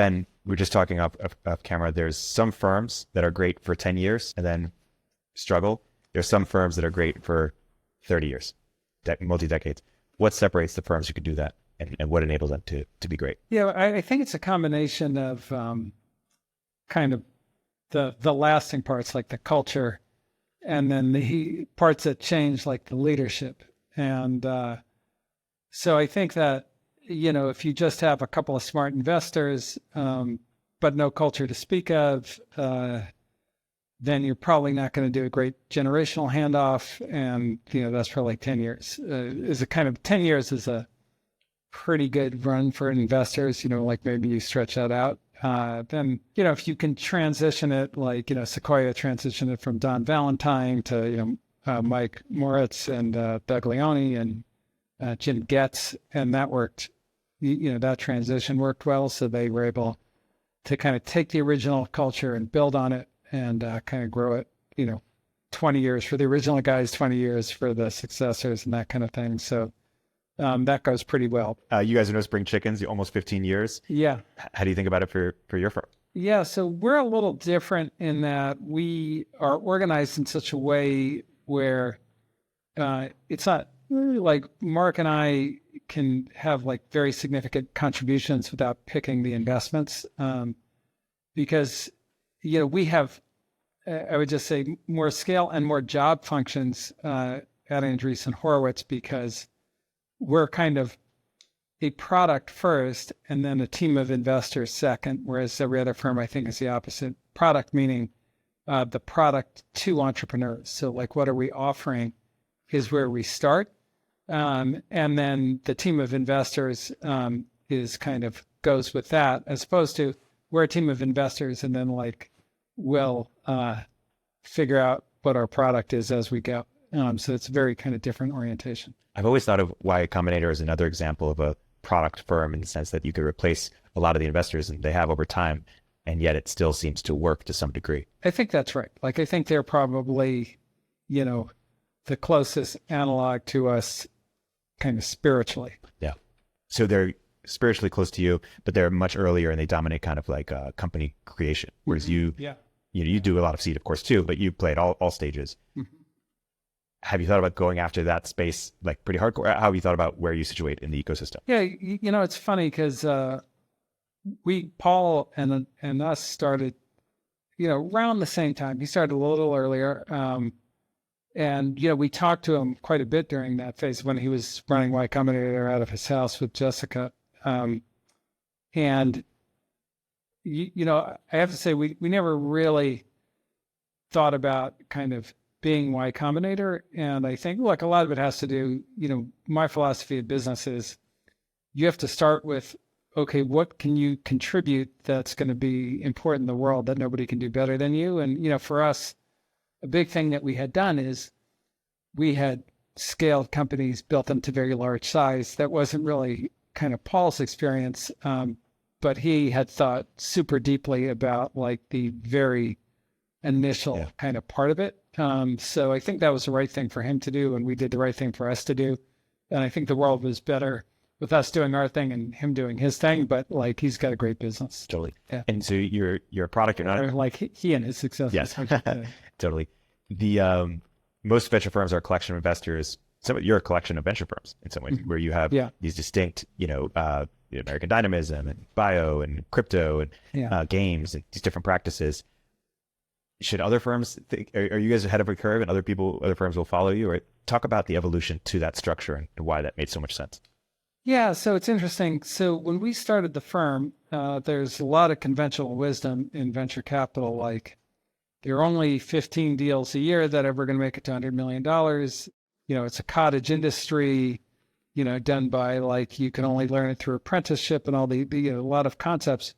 Ben, we're just talking off camera. There's some firms that are great for 10 years and then struggle. There's some firms that are great for 30 years, multi-decades. What separates the firms who can do that, and what enables them to be great? Yeah, I think it's a combination of kind of the lasting parts, like the culture, and then the parts that change, like the leadership. And so I think that, if you just have a couple of smart investors, but no culture to speak of, then you're probably not going to do a great generational handoff. And, that's for like 10 years. 10 years is a pretty good run for investors, like maybe you stretch that out. Then, if you can transition it, like, Sequoia transitioned it from Don Valentine to, Mike Moritz and Doug Leone and Jim Getz, and that worked, that transition worked well. So they were able to kind of take the original culture and build on it and kind of grow it, 20 years for the original guys, 20 years for the successors and that kind of thing. So that goes pretty well. You guys are no spring chickens, almost 15 years. Yeah. How do you think about it for your firm? Yeah, so we're a little different in that we are organized in such a way where it's not like Mark and I can have like very significant contributions without picking the investments, because, we have, I would just say, more scale and more job functions at Andreessen Horowitz, because we're kind of a product first and then a team of investors second, whereas every other firm, I think, is the opposite. Product meaning the product to entrepreneurs. So like, what are we offering is where we start. And then the team of investors is kind of goes with that, as opposed to we're a team of investors and then like we'll figure out what our product is as we go. So it's a very kind of different orientation. I've always thought of Y Combinator as another example of a product firm, in the sense that you could replace a lot of the investors and they have over time, and yet it still seems to work to some degree. I think that's right. Like, I think they're probably, the closest analog to us kind of spiritually. Yeah. So they're spiritually close to you, but they're much earlier and they dominate kind of like company creation. Whereas you do a lot of seed, of course, too, but you play at all stages. Mm-hmm. Have you thought about going after that space, like pretty hardcore? How have you thought about where you situate in the ecosystem? Yeah, it's funny because Paul and us started, around the same time. He started a little earlier. And, we talked to him quite a bit during that phase when he was running Y Combinator out of his house with Jessica. And, I have to say, we never really thought about kind of being Y Combinator. And I think, a lot of it has to do, my philosophy of business is you have to start with, okay, what can you contribute that's going to be important in the world that nobody can do better than you? And, for us, a big thing that we had done is we had scaled companies, built them to very large size. That wasn't really kind of Paul's experience, but he had thought super deeply about like the very initial kind of part of it. So I think that was the right thing for him to do, and we did the right thing for us to do. And I think the world was better with us doing our thing and him doing his thing, but like, he's got a great business. Totally. Yeah. And so you're a product, you're not like he and his success. Yes. Totally. The most venture firms are a collection of investors. You're a collection of venture firms in some ways, where you have these distinct, American dynamism and bio and crypto and games and these different practices. Should other firms think, are you guys ahead of a curve and other firms will follow you? Or talk about the evolution to that structure and why that made so much sense. Yeah, so it's interesting. So when we started the firm, there's a lot of conventional wisdom in venture capital, like there are only 15 deals a year that ever going to make it to $100 million. It's a cottage industry, done by like, you can only learn it through apprenticeship and all a lot of concepts,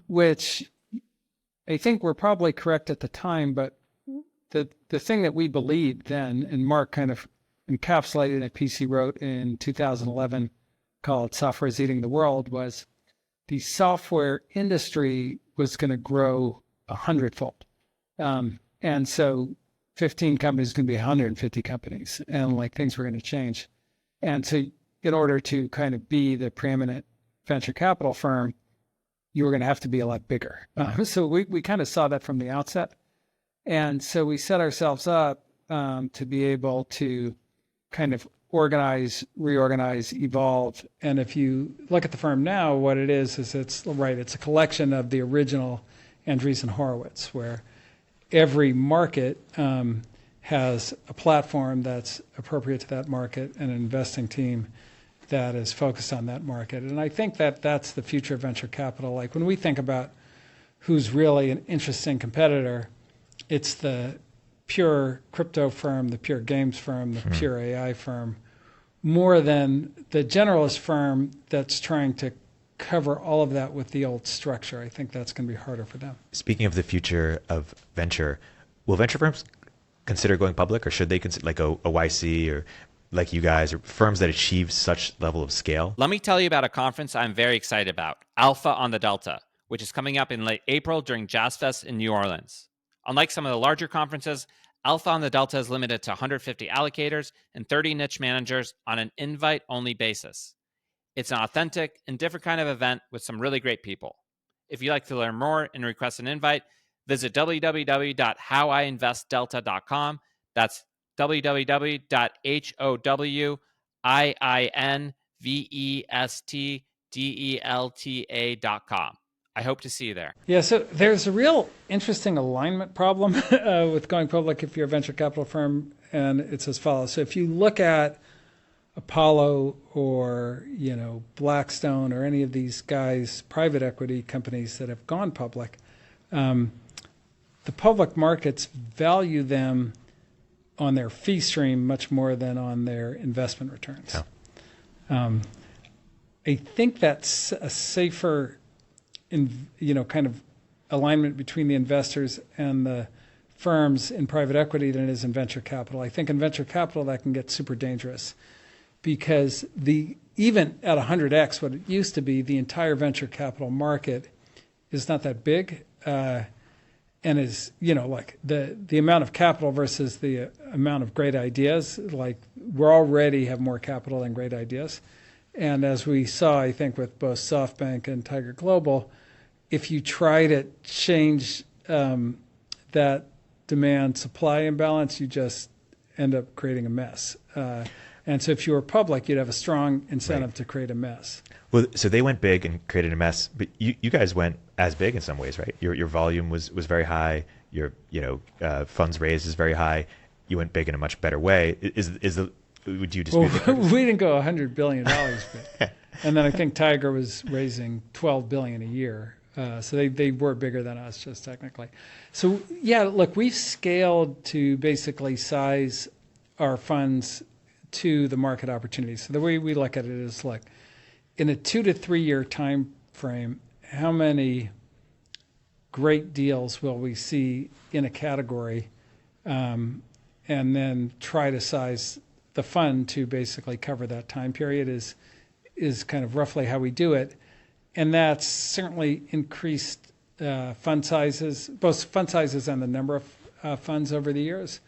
which I think were probably correct at the time. But the thing that we believed then, and Mark kind of encapsulated in a piece he wrote in 2011 called Software is Eating the World, was the software industry was going to grow 100-fold. And so 15 companies can be 150 companies, and like things were going to change. And so in order to kind of be the preeminent venture capital firm, you were going to have to be a lot bigger. So we kind of saw that from the outset. And so we set ourselves up to be able to kind of organize, reorganize, evolve. And if you look at the firm now, what it is it's a collection of the original Andreessen Horowitz, where every market has a platform that's appropriate to that market and an investing team that is focused on that market. And I think that that's the future of venture capital. Like when we think about who's really an interesting competitor, it's the pure crypto firm, the pure games firm, the pure AI firm, more than the generalist firm that's trying to cover all of that with the old structure. I think that's going to be harder for them. Speaking of the future of venture, will venture firms consider going public, or should they consider like a YC or like you guys, or firms that achieve such level of scale? Let me tell you about a conference I'm very excited about, Alpha on the Delta, which is coming up in late April during Jazz Fest in New Orleans. Unlike some of the larger conferences, Alpha on the Delta is limited to 150 allocators and 30 niche managers on an invite-only basis. It's an authentic and different kind of event with some really great people. If you'd like to learn more and request an invite, visit www.howiinvestdelta.com. That's www.howiinvestdelta.com. I hope to see you there. Yeah, so there's a real interesting alignment problem with going public if you're a venture capital firm, and it's as follows. So if you look at Apollo or Blackstone or any of these guys, private equity companies that have gone public, the public markets value them on their fee stream much more than on their investment returns. Oh. I think that's a safer kind of alignment between the investors and the firms in private equity than it is in venture capital. I think in venture capital that can get super dangerous because even at 100x what it used to be, the entire venture capital market is not that big, and is like the amount of capital versus the amount of great ideas. Like we already have more capital than great ideas, and as we saw, I think with both SoftBank and Tiger Global, if you try to change that demand-supply imbalance, you just end up creating a mess. And so if you were public, you'd have a strong incentive to create a mess. Well, so they went big and created a mess, but you guys went as big in some ways, right? Your volume was very high. Your funds raised is very high. You went big in a much better way. Would you dispute that? We didn't go $100 billion, but, and then I think Tiger was raising $12 billion a year. So they were bigger than us, just technically. So yeah, look, we've scaled to basically size our funds to the market opportunities. So the way we look at it is like, in a 2 to 3 year time frame, how many great deals will we see in a category, and then try to size the fund to basically cover that time period is kind of roughly how we do it. And that's certainly increased fund sizes, both fund sizes and the number of funds over the years.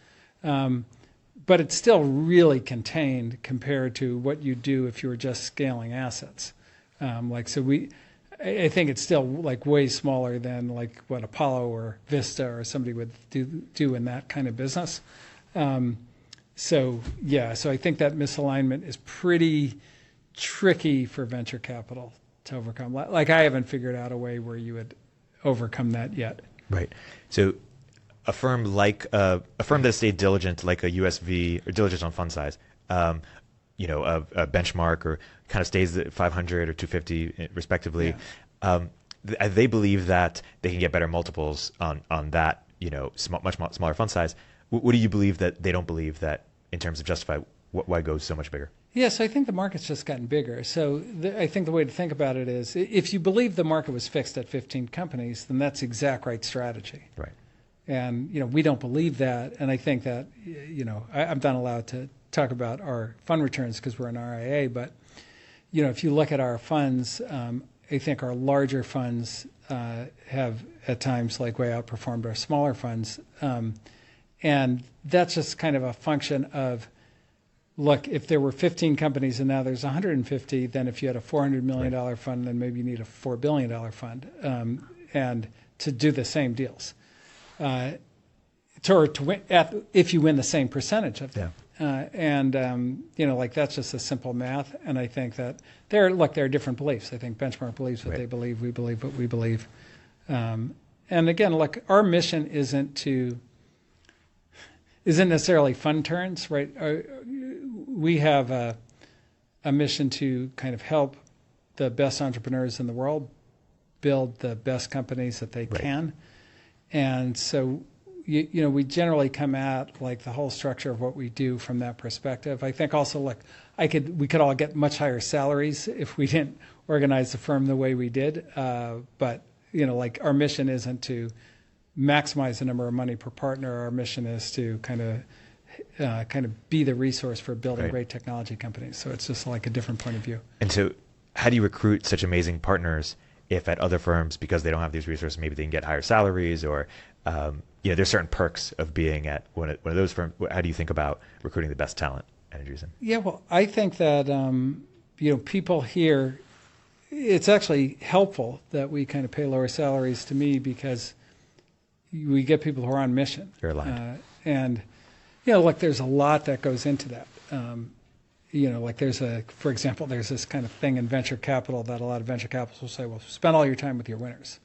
But it's still really contained compared to what you do if you were just scaling assets. I think it's still like way smaller than like what Apollo or Vista or somebody would do in that kind of business. So I think that misalignment is pretty tricky for venture capital to overcome. Like I haven't figured out a way where you would overcome that yet. Right. So a firm like a firm that stayed diligent, like a USV, or diligent on fund size, a benchmark, or kind of stays at 500 or 250 respectively. Yeah. They believe that they can get better multiples on that, much smaller fund size. What do you believe that they don't believe, that in terms of justify why go so much bigger? Yes, I think the market's just gotten bigger. So I think the way to think about it is, if you believe the market was fixed at 15 companies, then that's the exact right strategy. Right. And, we don't believe that. And I think that, I'm not allowed to talk about our fund returns because we're an RIA. But, if you look at our funds, I think our larger funds have at times way outperformed our smaller funds. And that's just kind of a function of look, if there were 15 companies and now there's 150, then if you had a $400 million fund, then maybe you need a $4 billion fund, and to do the same deals. To win, if you win the same percentage of them. Like that's just a simple math. And I think that there are different beliefs. I think Benchmark believes what they believe. We believe what we believe. And again, look, our mission isn't necessarily fund turns, right? We have a mission to kind of help the best entrepreneurs in the world build the best companies that they can. And so, we generally come at like the whole structure of what we do from that perspective. I think also, look, we could all get much higher salaries if we didn't organize the firm the way we did. But like our mission isn't to maximize the number of money per partner. Our mission is to kind of be the resource for building great technology companies. So it's just like a different point of view. And so how do you recruit such amazing partners if at other firms, because they don't have these resources, maybe they can get higher salaries, or there's certain perks of being at one of those firms? How do you think about recruiting the best talent at Andreessen? Yeah, well, I think that people here, it's actually helpful that we kind of pay lower salaries, to me, because we get people who are on mission. You're aligned. And look, there's a lot that goes into that. Like for example, there's this kind of thing in venture capital that a lot of venture capitalists will say, well, spend all your time with your winners.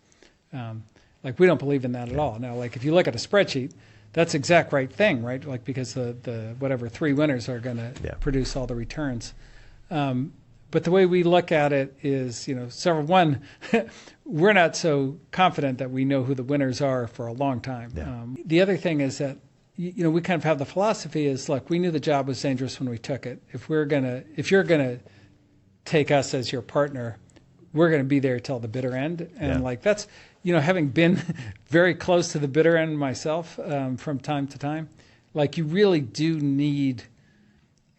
Like we don't believe in that at all. Now, like if you look at a spreadsheet, that's the exact right thing, right? Like because the whatever 3 winners are going to produce all the returns. But the way we look at it is, one, we're not so confident that we know who the winners are for a long time. The other thing is that, we kind of have the philosophy is, look, we knew the job was dangerous when we took it. If you're gonna take us as your partner, we're going to be there till the bitter end. And like that's, having been very close to the bitter end myself from time to time, like you really do need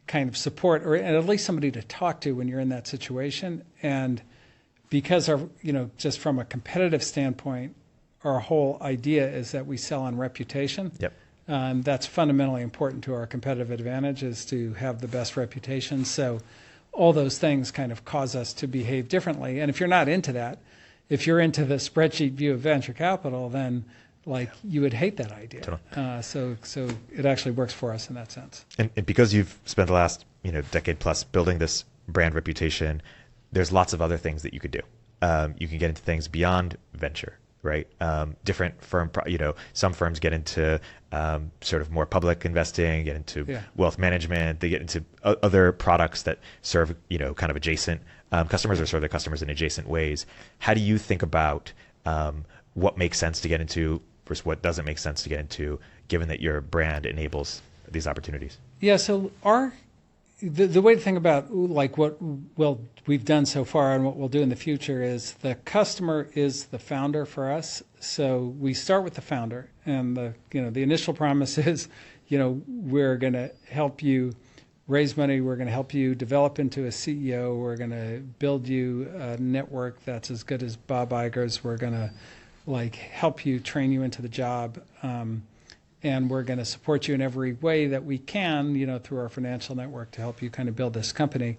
kind of support, or at least somebody to talk to when you're in that situation. And because just from a competitive standpoint, our whole idea is that we sell on reputation. That's fundamentally important to our competitive advantage, is to have the best reputation. So all those things kind of cause us to behave differently. And if you're not into that, if you're into the spreadsheet view of venture capital, then like you would hate that idea. Totally. So it actually works for us in that sense. And because you've spent the last decade plus building this brand reputation, there's lots of other things that you could do. You can get into things beyond venture, right? Different some firms get into sort of more public investing, get into wealth management. They get into other products that serve kind of adjacent customers, or serve their customers in adjacent ways. How do you think about what makes sense to get into versus what doesn't make sense to get into, given that your brand enables these opportunities? Yeah, so the way to think about like what we've done so far and what we'll do in the future is the customer is the founder for us. So we start with the founder, and the initial promise is, we're going to help you raise money. We're going to help you develop into a CEO. We're going to build you a network that's as good as Bob Iger's. We're going to help you, train you into the job. And we're going to support you in every way that we can, through our financial network to help you kind of build this company.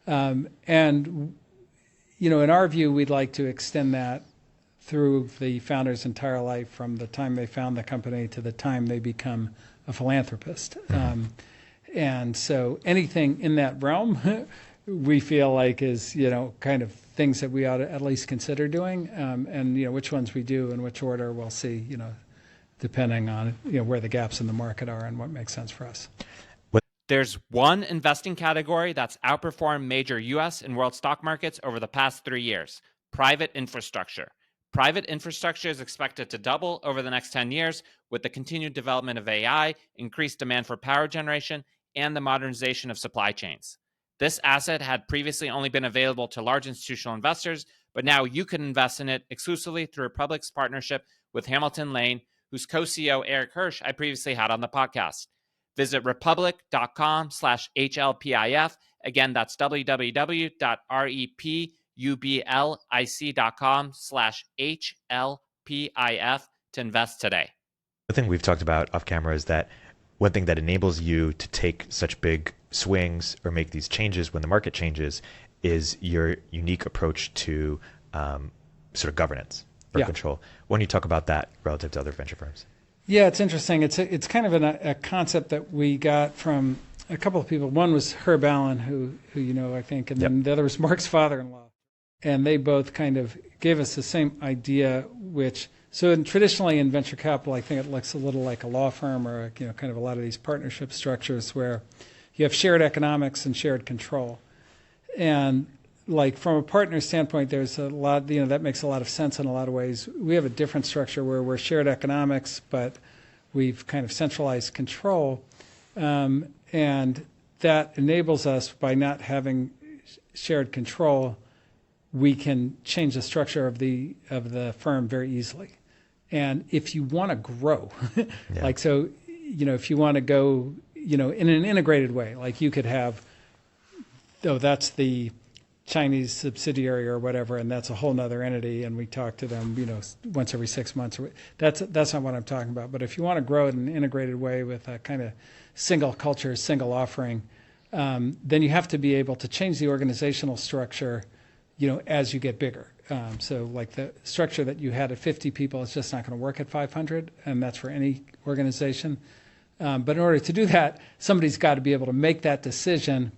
And in our view, we'd like to extend that through the founder's entire life, from the time they found the company to the time they become a philanthropist. And so anything in that realm, we feel like is, kind of things that we ought to at least consider doing. And, which ones we do in which order, we'll see, depending on where the gaps in the market are and what makes sense for us. There's one investing category that's outperformed major U.S. and world stock markets over the past 3 years: private infrastructure. Private infrastructure is expected to double over the next 10 years with the continued development of AI, increased demand for power generation, and the modernization of supply chains. This asset had previously only been available to large institutional investors, but now you can invest in it exclusively through Republic's partnership with Hamilton Lane, whose co-CEO Erik Hirsch I previously had on the podcast. Visit republic.com/HLPIF. Again, that's www.republic.com/HLPIF to invest today. The thing we've talked about off camera is that one thing that enables you to take such big swings or make these changes when the market changes is your unique approach to sort of governance or control. Why don't you talk about that relative to other venture firms? Yeah, it's interesting. It's kind of a concept that we got from a couple of people. One was Herb Allen, who you know, I think, and then the other was Mark's father-in-law. And they both kind of gave us the same idea, traditionally in venture capital, I think it looks a little like a law firm or, you know, kind of a lot of these partnership structures where you have shared economics and shared control. And like from a partner standpoint, there's a lot, you know, that makes a lot of sense in a lot of ways. We have a different structure where we're shared economics, but we've kind of centralized control. And that enables us, by not having shared control, we can change the structure of the firm very easily. And if you want to grow, like, so, you know, if you want to go, you know, in an integrated way, like you could have, that's the Chinese subsidiary or whatever, and that's a whole nother entity, and we talk to them, you know, once every 6 months. That's not what I'm talking about. But if you want to grow it in an integrated way with a kind of single culture, single offering, then you have to be able to change the organizational structure, you know, as you get bigger. So like the structure that you had at 50 people is just not going to work at 500, and that's for any organization. But in order to do that, somebody's got to be able to make that decision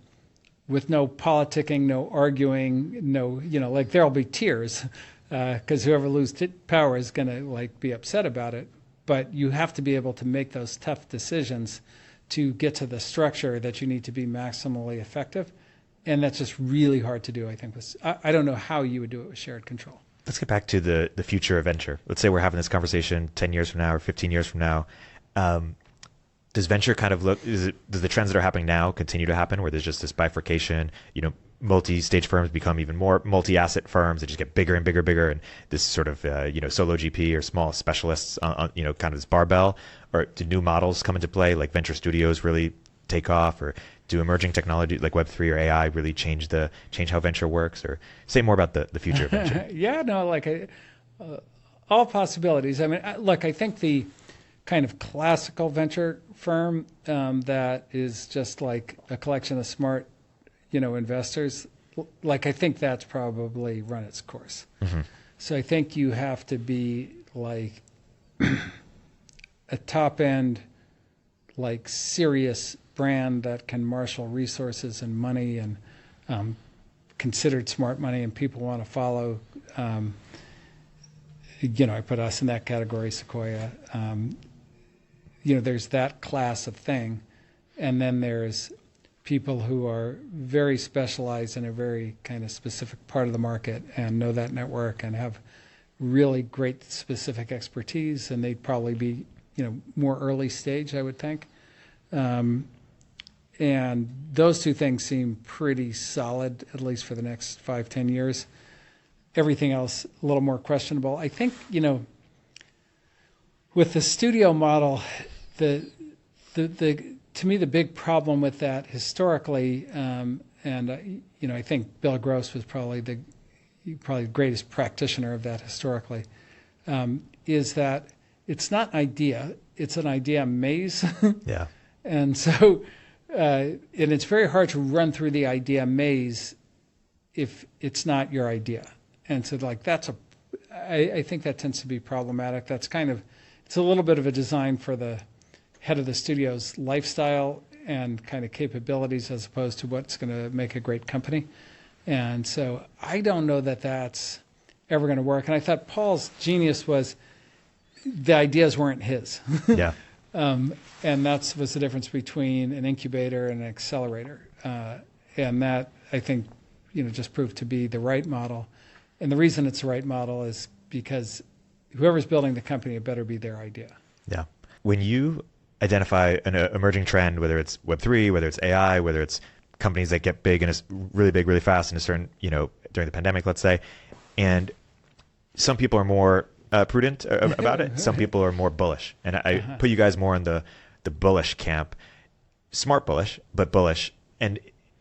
with no politicking, no arguing, no, you know, like there'll be tears because whoever loses power is going to like be upset about it. But you have to be able to make those tough decisions to get to the structure that you need to be maximally effective. And that's just really hard to do, I think. I don't know how you would do it with shared control. Let's get back to the future of venture. Let's say we're having this conversation 10 years from now or 15 years from now. Does venture kind of does the trends that are happening now continue to happen, where there's just this bifurcation, you know, multi-stage firms become even more multi-asset firms that just get bigger and bigger and bigger, and this sort of, you know, solo GP or small specialists on, you know, kind of this barbell? Or do new models come into play, like venture studios really take off, or do emerging technology like Web3 or AI really change how venture works? Or say more about the future of venture. Yeah, no, like all possibilities. I mean, look, I think the kind of classical venture firm that is just like a collection of smart, you know, investors, like I think that's probably run its course. Mm-hmm. So I think you have to be like a top end, like serious brand that can marshal resources and money and considered smart money, and people want to follow. You know, I put us in that category, Sequoia. You know, there's that class of thing. And then there's people who are very specialized in a very kind of specific part of the market and know that network and have really great specific expertise. And they'd probably be, you know, more early stage, I would think. And those two things seem pretty solid, at least for the next 5-10 years. Everything else, a little more questionable. I think, you know, with the studio model, to me, the big problem with that historically, and you know, I think Bill Gross was probably the greatest practitioner of that historically, is that it's not an idea; it's an idea maze. Yeah. And so, and it's very hard to run through the idea maze if it's not your idea. And so, like, I think that tends to be problematic. That's kind of, it's a little bit of a design for the head of the studio's lifestyle and kind of capabilities as opposed to what's going to make a great company. And so I don't know that that's ever going to work. And I thought Paul's genius was the ideas weren't his. Yeah. And that was the difference between an incubator and an accelerator. And that, I think, you know, just proved to be the right model. And the reason it's the right model is because whoever's building the company, it better be their idea. Yeah. When you identify an emerging trend, whether it's Web3, whether it's AI, whether it's companies that get big and it's really big really fast in a certain, you know, during the pandemic, let's say, and some people are more prudent about it. Some people are more bullish. And I put you guys more in the bullish camp. Smart bullish, but bullish. And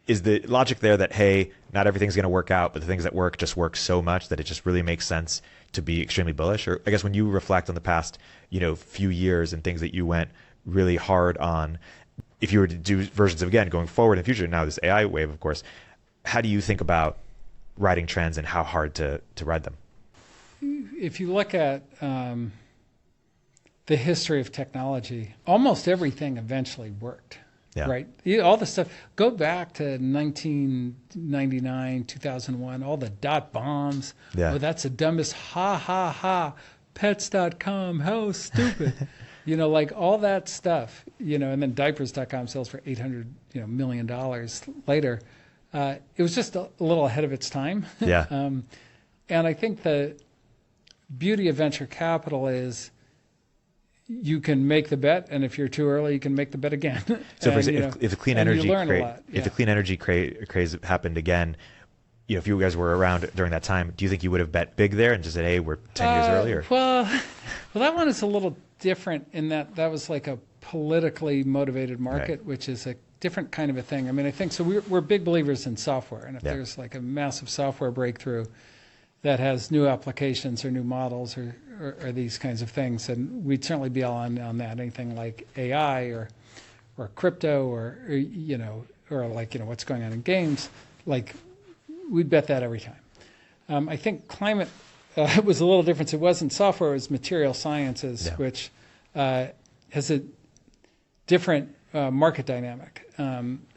is the logic there that, hey, not everything's going to work out, but the things that work just work so much that it just really makes sense to be extremely bullish? Or I guess when you reflect on the past, you know, few years and things that you went really hard on, if you were to do versions of, again, going forward in the future, now this AI wave, of course, how do you think about riding trends and how hard to ride them? If you look at the history of technology, almost everything eventually worked. Yeah. Right. All the stuff, go back to 1999, 2001, all the dot bombs. Yeah. Oh, that's the dumbest, ha, ha, ha, pets.com, how stupid. Like all that stuff, and then diapers.com sells for $800 million later. It was just a little ahead of its time. Yeah. And I think the beauty of venture capital is you can make the bet, and if you're too early, you can make the bet again. So and, if the clean energy if the clean energy craze happened again, if you guys were around during that time, do you think you would have bet big there and just said, "Hey, we're 10 years earlier"? Well, that one is a little different in that was like a politically motivated market, Right. which is a different kind of a thing. I mean, I think so. We're big believers in software, and if Yeah. there's like a massive software breakthrough that has new applications or new models or these kinds of things, and we'd certainly be all on that. Anything like AI or crypto or like what's going on in games, like we'd bet that every time. I think climate was a little different. It wasn't software; it was material sciences, Yeah. which has a different market dynamic.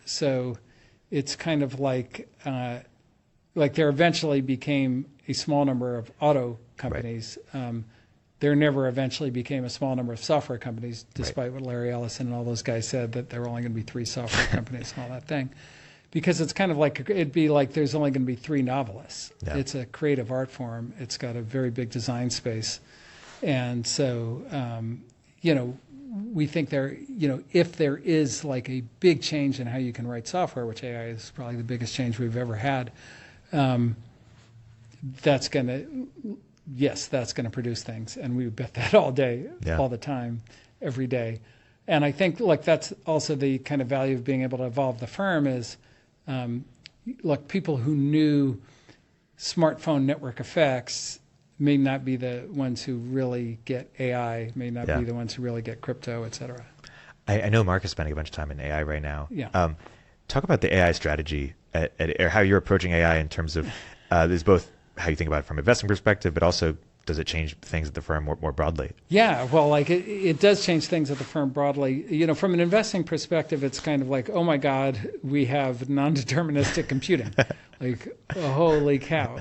So it's kind of like there eventually became a small number of auto companies. Right. There never eventually became a small number of software companies, despite what Larry Ellison and all those guys said, that there were only going to be 3 software companies and all that thing. Because it's kind of like, it'd be like there's only going to be 3 novelists. Yeah. It's a creative art form. It's got a very big design space. And so, we think if there is like a big change in how you can write software, which AI is probably the biggest change we've ever had, that's going to produce things. And we bet that all day, Yeah. all the time, every day. And I think that's also the kind of value of being able to evolve the firm is, people who knew smartphone network effects may not be the ones who really get AI, may not Yeah. be the ones who really get crypto, et cetera. I know Mark is spending a bunch of time in AI right now. Yeah. Talk about the AI strategy or how you're approaching AI in terms of there's both how you think about it from an investing perspective, but also does it change things at the firm more broadly? Yeah, well, it does change things at the firm broadly. From an investing perspective, it's kind of like, oh my God, we have non-deterministic computing. Holy cow.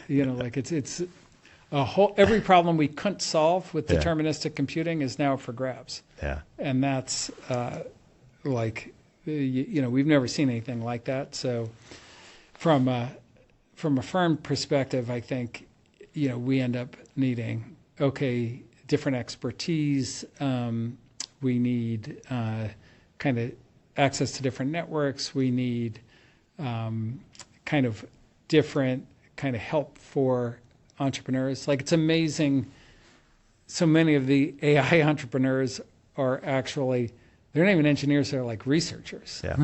It's a whole, every problem we couldn't solve with Yeah. deterministic computing is now for grabs. Yeah. And that's we've never seen anything like that. So from a firm perspective, I think, we end up needing, different expertise. We need kind of access to different networks. We need kind of different kind of help for entrepreneurs. It's amazing. So many of the AI entrepreneurs are actually, they're not even engineers, they're like researchers. Yeah.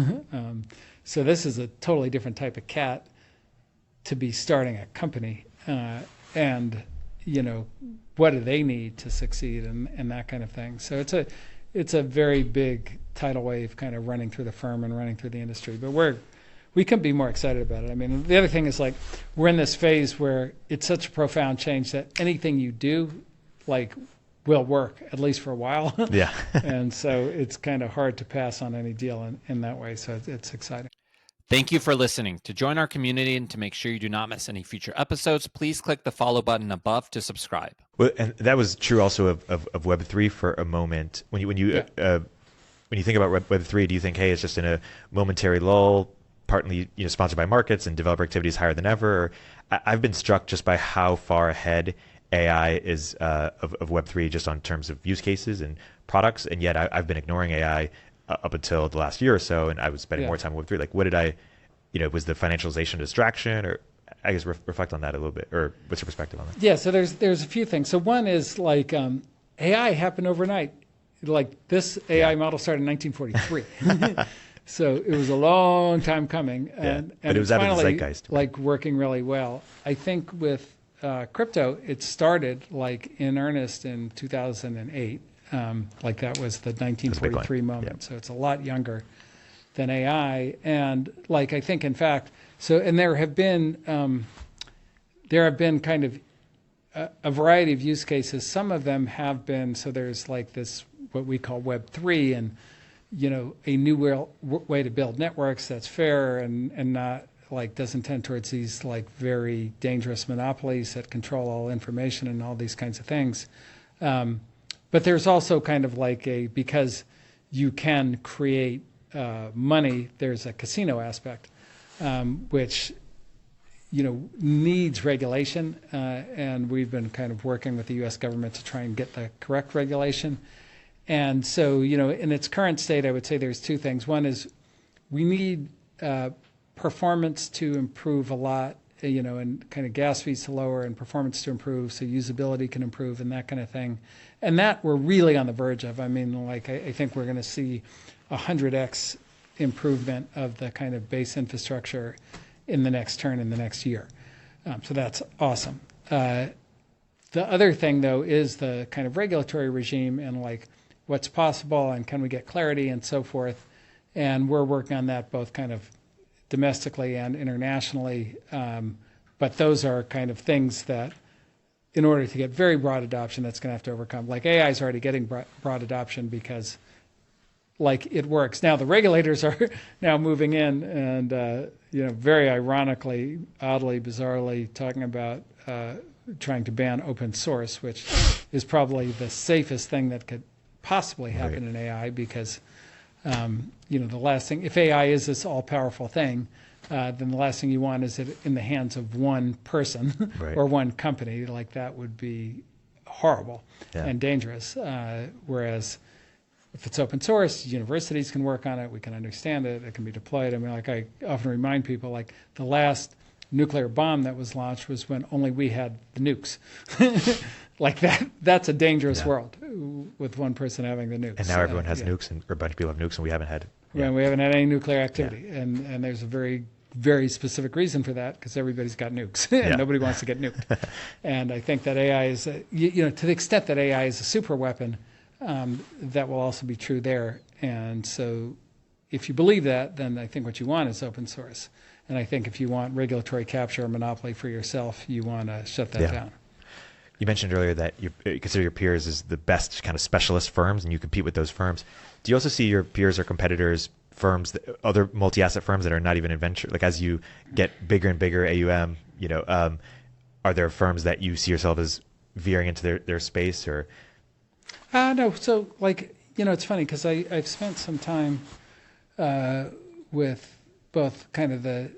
So this is a totally different type of cat to be starting a company. And what do they need to succeed and that kind of thing. So it's a very big tidal wave kind of running through the firm and running through the industry. But we couldn't be more excited about it. I mean, the other thing is we're in this phase where it's such a profound change that anything you do will work, at least for a while. Yeah. And so it's kind of hard to pass on any deal in that way. So it's exciting. Thank you for listening. To join our community and to make sure you do not miss any future episodes, please click the follow button above to subscribe. Well, and that was true also of Web3 for a moment. When you think about Web3, do you think, hey, it's just in a momentary lull, partly sponsored by markets and developer activity is higher than ever? I've been struck just by how far ahead AI is of Web3 just on terms of use cases and products, and yet I've been ignoring AI up until the last year or so, and I was spending more time with Web3. What did I, was the financialization a distraction, or I guess reflect on that a little bit, or what's your perspective on that? Yeah, so there's a few things. So one is AI happened overnight. This AI model started in 1943. So it was a long time coming, and but it was out of the zeitgeist. Working really well. I think with crypto, it started in earnest in 2008. Like that was the 1943 moment. Yeah. So it's a lot younger than AI. And like, I think in fact, and there have been kind of a variety of use cases. Some of them have been, so there's like this, what we call Web3, and, a new way to build networks that's fair and not like doesn't tend towards these like very dangerous monopolies that control all information and all these kinds of things. But there's also kind of like because you can create money, there's a casino aspect, which needs regulation, and we've been kind of working with the U.S. government to try and get the correct regulation. And so, in its current state, I would say there's two things. One is we need performance to improve a lot, and kind of gas fees to lower and performance to improve, so usability can improve and that kind of thing. And that we're really on the verge of. I mean, like I think we're going to see 100x improvement of the kind of base infrastructure in the next year. So that's awesome. The other thing, though, is the kind of regulatory regime and like what's possible and can we get clarity and so forth. And we're working on that both kind of domestically and internationally. But those are kind of things that in order to get very broad adoption, that's going to have to overcome. Like AI is already getting broad adoption because like it works. Now the regulators are now moving in and, very ironically, oddly, bizarrely talking about trying to ban open source, which is probably the safest thing that could possibly happen in AI because, the last thing, if AI is this all-powerful thing, then the last thing you want is it in the hands of one person or one company. Like that would be horrible and dangerous. Whereas if it's open source, universities can work on it, we can understand it, it can be deployed. I mean, like I often remind people, like the last nuclear bomb that was launched was when only we had the nukes. Like that's a dangerous world with one person having the nukes. And now everyone has nukes, or a bunch of people have nukes, and we haven't had. Yeah, we haven't had any nuclear activity, and there's a very, very specific reason for that because everybody's got nukes and nobody wants to get nuked. And I think that AI is, to the extent that AI is a super weapon, that will also be true there. And so, if you believe that, then I think what you want is open source. And I think if you want regulatory capture or monopoly for yourself, you want to shut that down. You mentioned earlier that you consider your peers as the best kind of specialist firms, and you compete with those firms. Do you also see your peers or competitors, firms, other multi-asset firms that are not even in venture? Like as you get bigger and bigger AUM, are there firms that you see yourself as veering into their space or? No. So like, it's funny because I've spent some time with both kind of the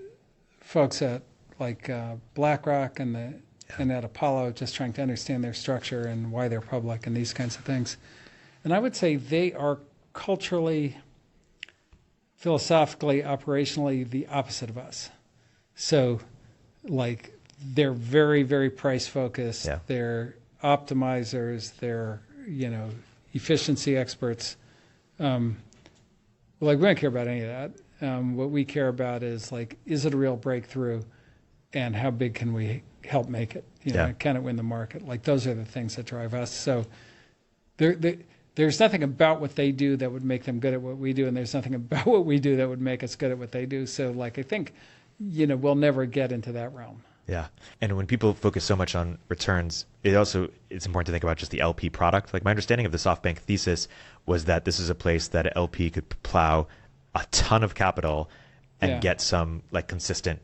folks at like BlackRock and at Apollo, just trying to understand their structure and why they're public and these kinds of things. And I would say they are culturally, philosophically, operationally the opposite of us. So like they're very, very price focused. Yeah. They're optimizers. They're, efficiency experts. Like we don't care about any of that. What we care about is like, is it a real breakthrough and how big can we help make it? Can it win the market? Like those are the things that drive us. So there's nothing about what they do that would make them good at what we do, and there's nothing about what we do that would make us good at what they do. So like I think, we'll never get into that realm. Yeah. And when people focus so much on returns, it's important to think about just the LP product. Like my understanding of the SoftBank thesis was that this is a place that an LP could plow a ton of capital and get some like consistent,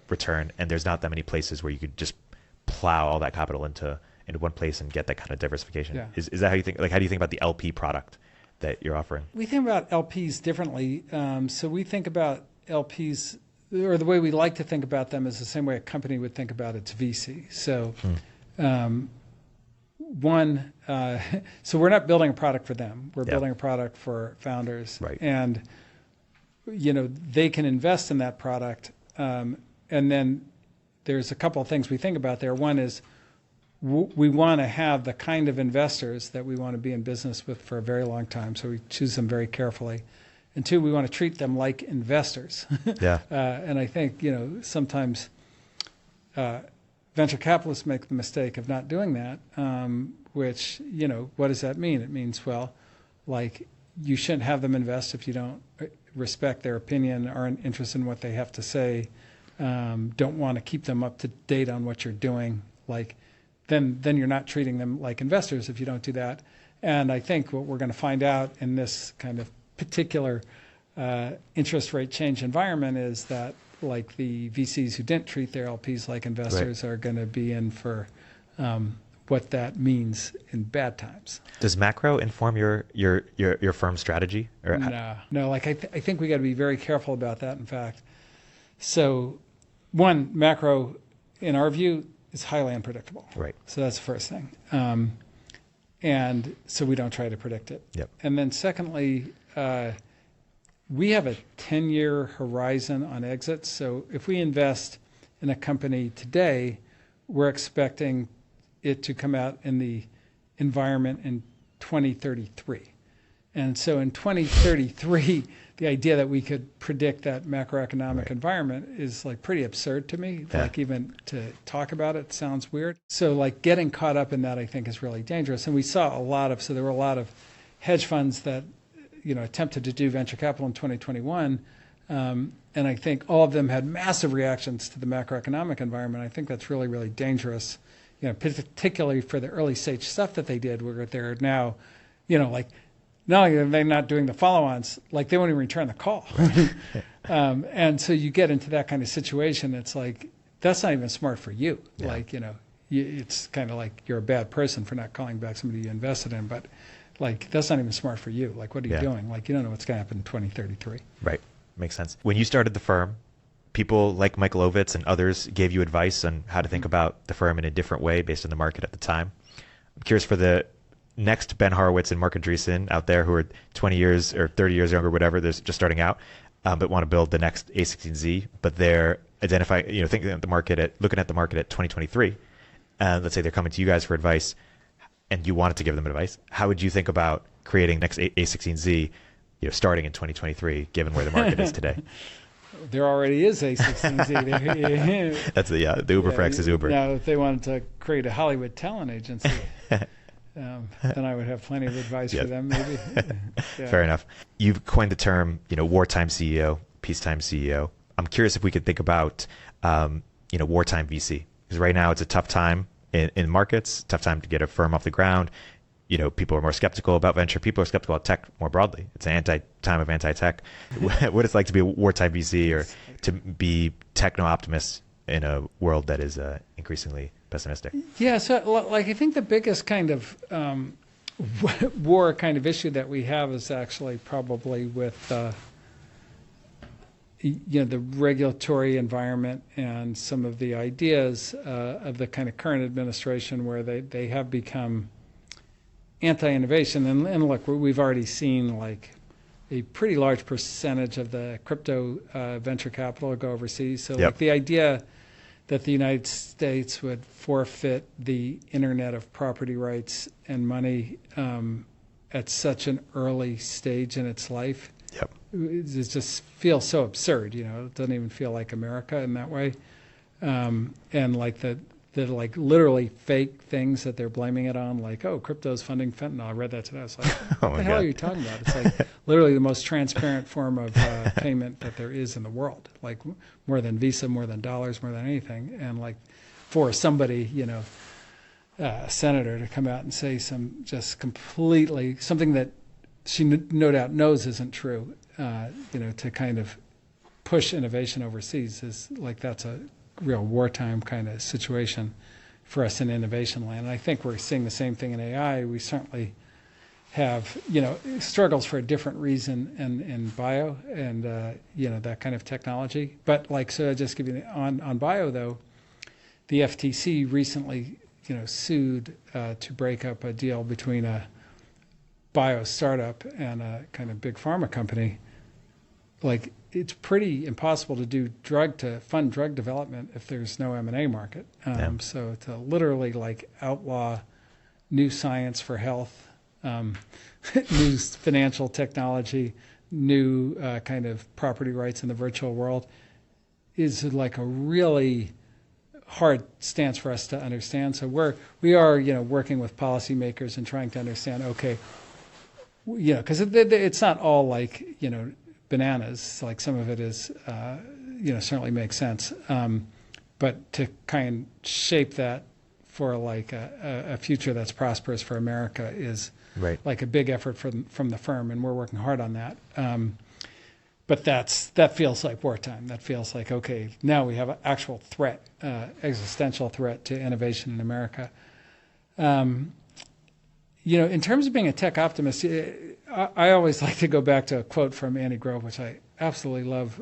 return. And there's not that many places where you could just plow all that capital into one place and get that kind of diversification. Yeah. Is that how you think? Like, how do you think about the LP product that you're offering? We think about LPs differently. So we think about LPs, or the way we like to think about them is the same way a company would think about its VC. So so we're not building a product for them. We're building a product for founders. Right. And, they can invest in that product. And then there's a couple of things we think about there. One is we want to have the kind of investors that we want to be in business with for a very long time. So we choose them very carefully. And two, we want to treat them like investors. Yeah. And I think, sometimes venture capitalists make the mistake of not doing that, which, what does that mean? It means, well, like, you shouldn't have them invest if you don't respect their opinion, aren't interested in what they have to say, don't want to keep them up to date on what you're doing. Like, then you're not treating them like investors if you don't do that. And I think what we're going to find out in this kind of particular interest rate change environment is that, like, the VCs who didn't treat their LPs like investors are going to be in for what that means in bad times. Does macro inform your firm's strategy? Or no. Like, I think we got to be very careful about that. In fact, so one, macro, in our view, is highly unpredictable. Right. So that's the first thing. And so we don't try to predict it. Yep. And then secondly, we have a 10-year horizon on exits. So if we invest in a company today, we're expecting it to come out in the environment in 2033. And so in 2033, the idea that we could predict that macroeconomic environment is, like, pretty absurd to me. Yeah. Like, even to talk about it sounds weird. So, like, getting caught up in that, I think, is really dangerous. And we saw there were a lot of hedge funds that, attempted to do venture capital in 2021. And I think all of them had massive reactions to the macroeconomic environment. I think that's really, really dangerous, particularly for the early stage stuff that they did, where they're now, like, not only are they not doing the follow-ons, like, they won't even return the call. And so you get into that kind of situation. It's like, that's not even smart for you. Yeah. Like, it's kind of like you're a bad person for not calling back somebody you invested in. But, like, that's not even smart for you. Like, what are you doing? Like, you don't know what's going to happen in 2033. Right. Makes sense. When you started the firm, people like Michael Ovitz and others gave you advice on how to think about the firm in a different way based on the market at the time. I'm curious for the next Ben Horowitz and Mark Andreessen out there who are 20 years or 30 years younger, whatever, they're just starting out, but want to build the next A16Z, but they're thinking at the market looking at the market at 2023. Let's say they're coming to you guys for advice and you wanted to give them advice. How would you think about creating next A16Z, starting in 2023, given where the market is today? There already is A16Z. That's the Uber for X is Uber. Now, if they wanted to create a Hollywood talent agency, then I would have plenty of advice for them, maybe. Yeah. Fair enough. You've coined the term, wartime CEO, peacetime CEO. I'm curious if we could think about, wartime VC. Because right now it's a tough time in markets, tough time to get a firm off the ground. People are more skeptical about venture. People are skeptical about tech more broadly. It's an time of anti-tech. What it's like to be a wartime VC or to be techno-optimists in a world that is increasingly pessimistic. Yeah, so, like, I think the biggest kind of war kind of issue that we have is actually probably with the regulatory environment and some of the ideas of the kind of current administration, where they have become anti-innovation. And look, we've already seen, like, a pretty large percentage of the crypto venture capital go overseas. So like, the idea that the United States would forfeit the internet of property rights and money at such an early stage in its life, it just feels so absurd. It doesn't even feel like America in that way. And like the like literally fake things that they're blaming it on, like, oh, crypto's funding fentanyl. I read that today. I was like, what the hell are you talking about? It's like literally the most transparent form of payment that there is in the world, like more than Visa, more than dollars, more than anything. And like for somebody, a senator to come out and say just completely something that she no doubt knows isn't true, to kind of push innovation overseas is like, that's a real wartime kind of situation for us in innovation land. And I think we're seeing the same thing in AI. We certainly have, struggles for a different reason in bio and, that kind of technology. But like, so I just give you on bio though, the FTC recently, sued to break up a deal between a bio startup and a kind of big pharma company. Like, it's pretty impossible to do fund drug development if there's no M&A market. So to literally like outlaw new science for health, new financial technology, new kind of property rights in the virtual world is like a really hard stance for us to understand. So we are working with policymakers and trying to understand. Okay, because it's not all like bananas. Like some of it is certainly makes sense, but to kind of shape that for like a future that's prosperous for America is like a big effort from the firm, and we're working hard on that. But that feels like wartime. That feels like, okay, now we have an actual threat, existential threat to innovation in America. In terms of being a tech optimist, I always like to go back to a quote from Andy Grove, which I absolutely love,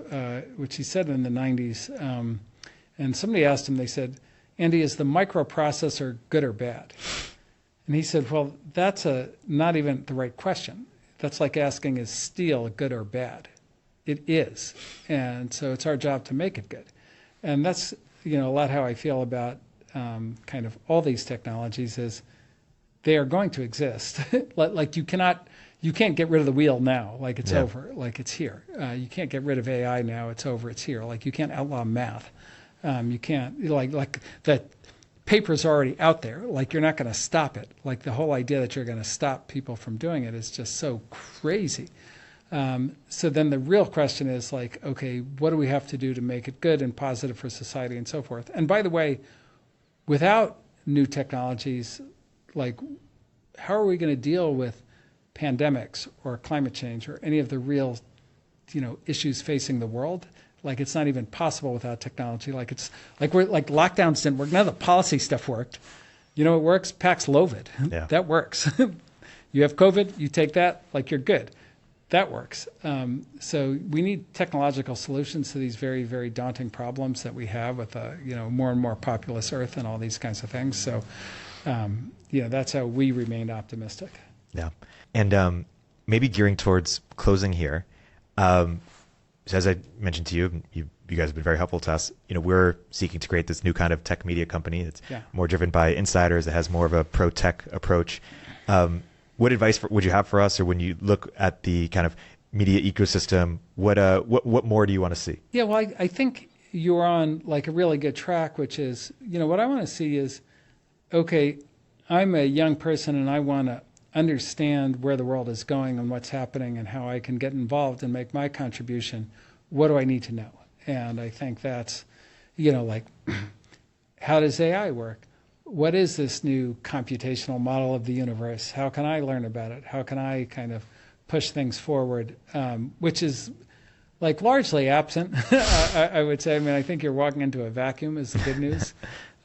which he said in the 90s. And somebody asked him, they said, Andy, is the microprocessor good or bad? And he said, well, that's not even the right question. That's like asking, is steel good or bad? It is. And so it's our job to make it good. And that's, a lot how I feel about kind of all these technologies is they are going to exist. Like you can't get rid of the wheel now. Like it's over. Like it's here. You can't get rid of AI now. It's over. It's here. Like you can't outlaw math. You can't like that paper's already out there. Like you're not going to stop it. Like the whole idea that you're going to stop people from doing it is just so crazy. So then the real question is like, okay, what do we have to do to make it good and positive for society and so forth? And by the way, without new technologies, like how are we going to deal with pandemics or climate change or any of the real, issues facing the world? Like it's not even possible without technology. Like it's like lockdowns didn't work. None of the policy stuff worked. It works. Paxlovid. Yeah. That works. You have COVID, you take that, like you're good. That works. So we need technological solutions to these very, very daunting problems that we have with a more and more populous Earth and all these kinds of things. So that's how we remain optimistic. Yeah, and maybe gearing towards closing here. So as I mentioned to you, you guys have been very helpful to us. We're seeking to create this new kind of tech media company that's more driven by insiders, that has more of a pro-tech approach. What advice would you have for us, or when you look at the kind of media ecosystem, what more do you want to see? Yeah, well, I think you're on like a really good track, which is, what I want to see is, okay, I'm a young person and I want to understand where the world is going and what's happening and how I can get involved and make my contribution. What do I need to know? And I think that's, like, how does AI work? What is this new computational model of the universe? How can I learn about it? How can I kind of push things forward? Which is like largely absent, I would say. I mean, I think you're walking into a vacuum is the good news.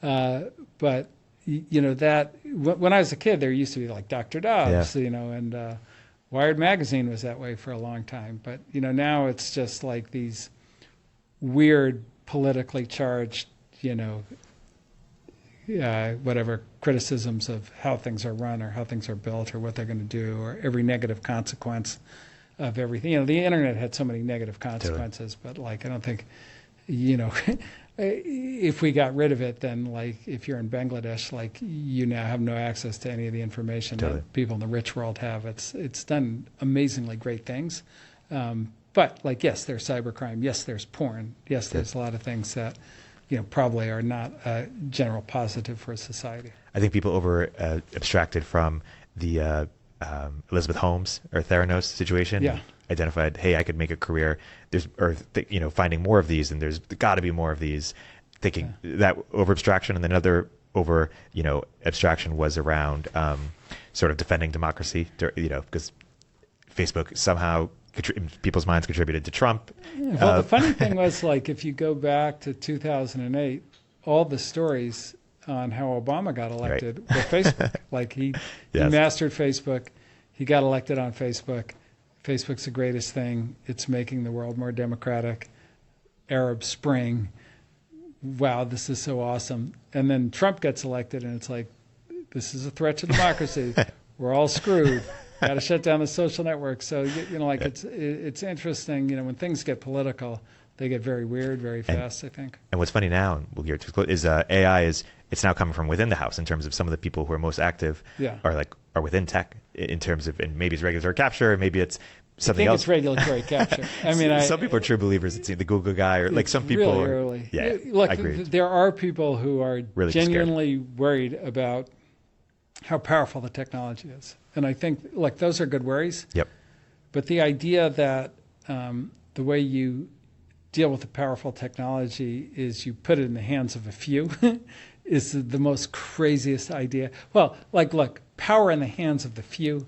But that when I was a kid, there used to be like Dr. Dobbs, and Wired Magazine was that way for a long time. But, now it's just like these weird politically charged, whatever criticisms of how things are run or how things are built or what they're going to do or every negative consequence of everything. The internet had so many negative consequences, but like, I don't think, if we got rid of it, then like if you're in Bangladesh, like you now have no access to any of the information that people in the rich world have. It's done amazingly great things. But like, yes, there's cybercrime. Yes, there's porn. Yes, there's a lot of things that, probably are not a general positive for society. I think people abstracted from the Elizabeth Holmes or Theranos situation. Yeah. Identified, hey, I could make a career. Finding more of these, and there's got to be more of these. Thinking that over abstraction, and then another over abstraction was around sort of defending democracy. Because Facebook somehow in people's minds contributed to Trump. Well, the funny thing was, like, if you go back to 2008, all the stories on how Obama got elected were Facebook. Like he mastered Facebook, he got elected on Facebook. Facebook's the greatest thing. It's making the world more democratic. Arab Spring. Wow, this is so awesome. And then Trump gets elected, and it's like, this is a threat to democracy. We're all screwed. Got to shut down the social network. So it's interesting. When things get political, they get very weird very fast. I think. And what's funny now, and we'll get to close, is AI it's now coming from within the house in terms of some of the people who are most active are within tech in terms of, and maybe it's regulatory capture, maybe it's something I think else. it's regulatory capture. I mean, some people are true believers. It's the Google guy, or like some people. Really early. Yeah, look, I agree. there are people who are Really genuinely worried about how powerful the technology is, and I think like those are good worries. Yep. But the idea that the way you deal with the powerful technology is you put it in the hands of a few is the most craziest idea. Well, like, look, power in the hands of the few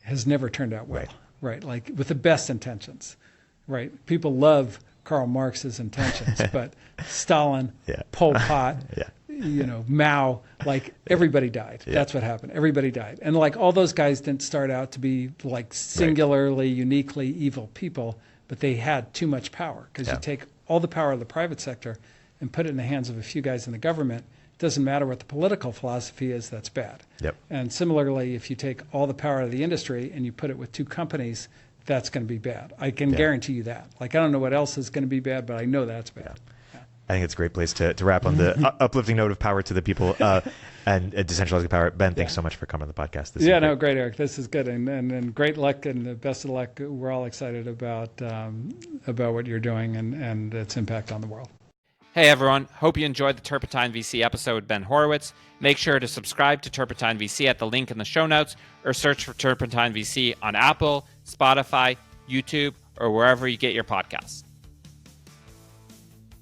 has never turned out well. Right, like with the best intentions, right? People love Karl Marx's intentions, but Stalin, Pol Pot, Mao, like everybody died. That's what happened. Everybody died. And like all those guys didn't start out to be like singularly, uniquely evil people, but they had too much power because you take all the power of the private sector and put it in the hands of a few guys in the government. Doesn't matter what the political philosophy is, that's bad. Yep. And similarly, if you take all the power of the industry and you put it with two companies, that's going to be bad. I can guarantee you that. Like, I don't know what else is going to be bad, but I know that's bad. Yeah. I think it's a great place to wrap on the uplifting note of power to the people and decentralizing power. Ben, thanks so much for coming on the podcast. This no, great, Eric. This is good. And great luck and the best of luck. We're all excited about what you're doing and its impact on the world. Hey everyone, hope you enjoyed the Turpentine VC episode with Ben Horowitz. Make sure to subscribe to Turpentine VC at the link in the show notes or search for Turpentine VC on Apple, Spotify, YouTube, or wherever you get your podcasts.